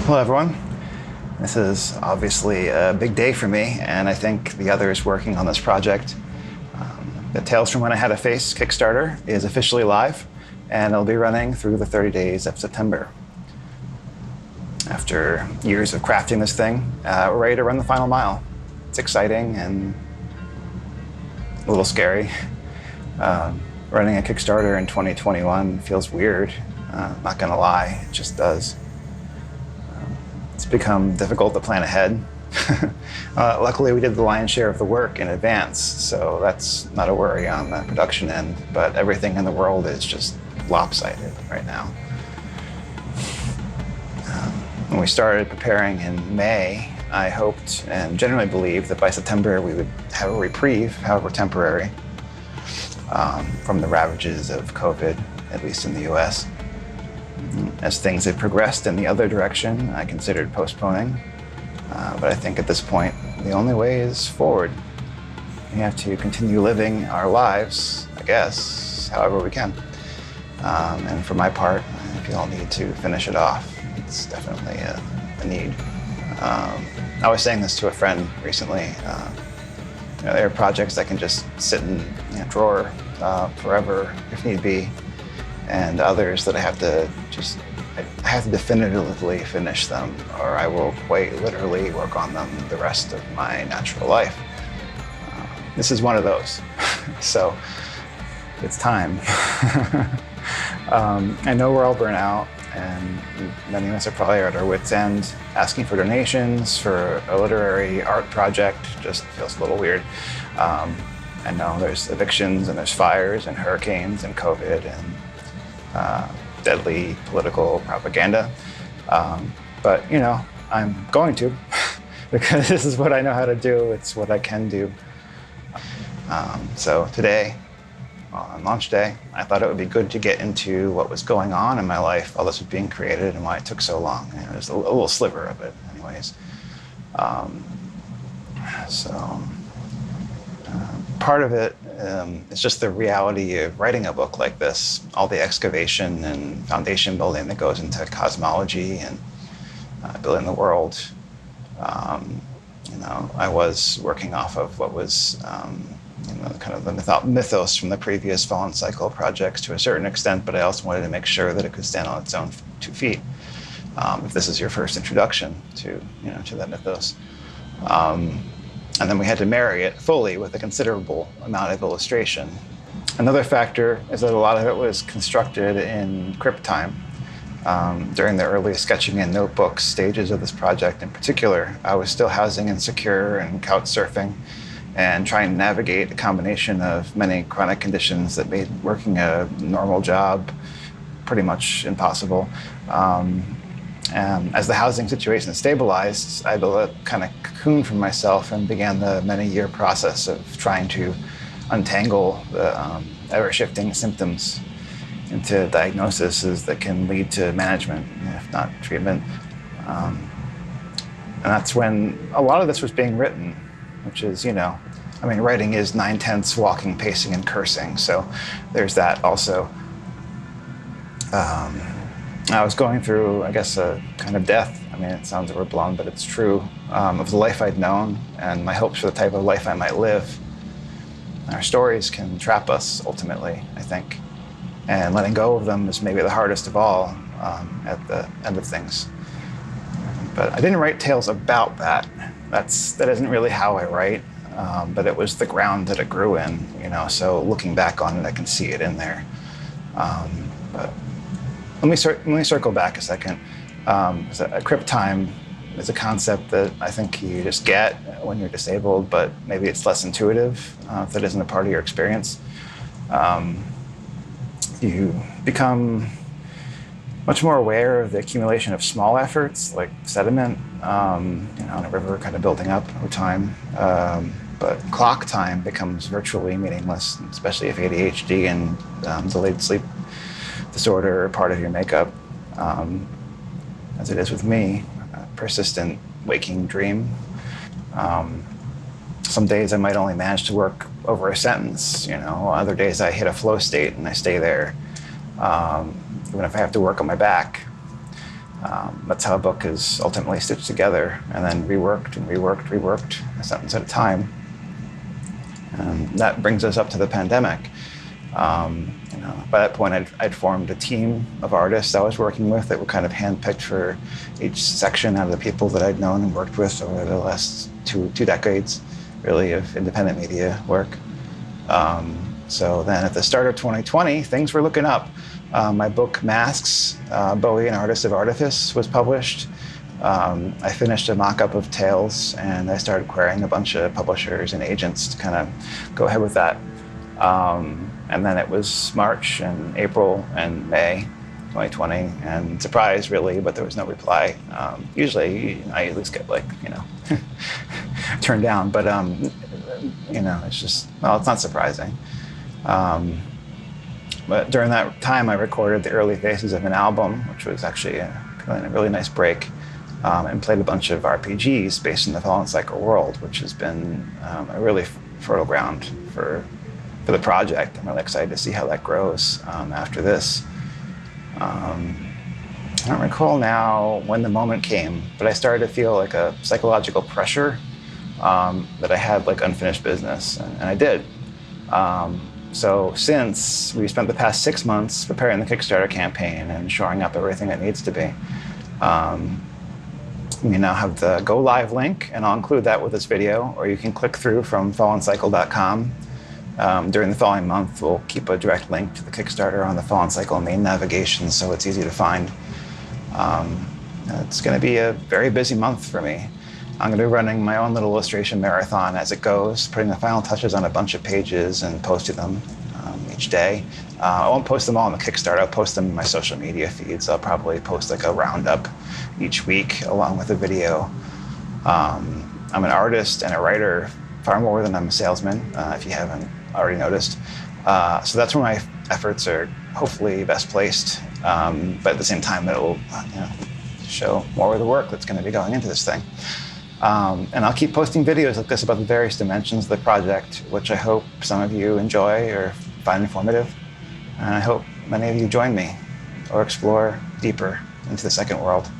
Hello, everyone. This is obviously a big day for me, and I think the others working on this project. The Tales from When I Had a Face Kickstarter is officially live, and it'll be running through the 30 days of September. After years of crafting this thing, we're ready to run the final mile. It's exciting and a little scary. Running a Kickstarter in 2021 feels weird. Not gonna lie, it just does. It's become difficult to plan ahead. Luckily, we did the lion's share of the work in advance, so that's not a worry on the production end, but everything in the world is just lopsided right now. When we started preparing in May, I hoped and generally believed that by September we would have a reprieve, however temporary, from the ravages of COVID, at least in the US. As things have progressed in the other direction, I considered postponing, but I think at this point, the only way is forward. We have to continue living our lives, I guess, however we can. And for my part, I feel I'll need to finish it off. It's definitely a need. I was saying this to a friend recently. There are projects that can just sit in a drawer forever if need be, and others that I have to definitively finish them, or I will quite literally work on them the rest of my natural life. This is one of those, so it's time. I know we're all burnt out, and many of us are probably at our wits' end. Asking for donations for a literary art project just feels a little weird. I know there's evictions and there's fires and hurricanes and COVID and deadly political propaganda. But, I'm going to, because this is what I know how to do. It's what I can do. So today, on launch day, I thought it would be good to get into what was going on in my life while this was being created and why it took so long. There's a little sliver of it anyways. Part of it is just the reality of writing a book like this, all the excavation and foundation building that goes into cosmology and building the world. I was working off of what was kind of the mythos from the previous Fallen Cycle projects to a certain extent, but I also wanted to make sure that it could stand on its own 2 feet. If this is your first introduction to that mythos. And then we had to marry it fully with a considerable amount of illustration. Another factor is that a lot of it was constructed in crypt time. During the early sketching and notebook stages of this project in particular, I was still housing insecure and couch surfing and trying to navigate a combination of many chronic conditions that made working a normal job pretty much impossible. And as the housing situation stabilized, I built a kind of cocoon for myself and began the many-year process of trying to untangle the ever-shifting symptoms into diagnoses that can lead to management, if not treatment. And that's when a lot of this was being written, which is, writing is 9/10 walking, pacing, and cursing. So there's that also. I was going through, I guess, a kind of death. It sounds overblown, but it's true, of the life I'd known and my hopes for the type of life I might live. Our stories can trap us, ultimately, I think. And letting go of them is maybe the hardest of all at the end of things. But I didn't write tales about that. That isn't really how I write, but it was the ground that it grew in, so looking back on it, I can see it in there. But let me circle back a second. Crypt time is a concept that I think you just get when you're disabled, but maybe it's less intuitive if that isn't a part of your experience. You become much more aware of the accumulation of small efforts, like sediment, in a river kind of building up over time. But clock time becomes virtually meaningless, especially if ADHD and delayed sleep disorder are part of your makeup, as it is with me, a persistent waking dream. Some days I might only manage to work over a sentence, other days I hit a flow state and I stay there, even if I have to work on my back. That's how a book is ultimately stitched together and then reworked and reworked, a sentence at a time. And that brings us up to the pandemic. By that point, I'd formed a team of artists I was working with that were kind of handpicked for each section out of the people that I'd known and worked with over the last two decades, really, of independent media work. So then at the start of 2020, things were looking up. My book, Masks, Bowie, an Artist of Artifice, was published. I finished a mock-up of Tales, and I started querying a bunch of publishers and agents to kind of go ahead with that. And then it was March and April and May 2020, and surprise, really, but there was no reply. Usually, I at least get turned down, but it's just, well, it's not surprising. But during that time, I recorded the early phases of an album, which was actually a really nice break, and played a bunch of RPGs based in the Fallen Cycle world, which has been a really fertile ground for the project. I'm really excited to see how that grows after this. I don't recall now when the moment came, but I started to feel like a psychological pressure that I had unfinished business, and I did. So since we spent the past 6 months preparing the Kickstarter campaign and shoring up everything that needs to be, we now have the Go Live link, and I'll include that with this video, or you can click through from fallencycle.com. During the following month, we'll keep a direct link to the Kickstarter on the Fallen Cycle main navigation, so it's easy to find. It's going to be a very busy month for me. I'm going to be running my own little illustration marathon as it goes, putting the final touches on a bunch of pages and posting them each day. I won't post them all on the Kickstarter. I'll post them in my social media feeds. I'll probably post a roundup each week along with a video. I'm an artist and a writer far more than I'm a salesman, if you haven't already noticed. So that's where my efforts are hopefully best placed, but at the same time, it'll show more of the work that's going to be going into this thing. And I'll keep posting videos like this about the various dimensions of the project, which I hope some of you enjoy or find informative. And I hope many of you join me or explore deeper into the second world.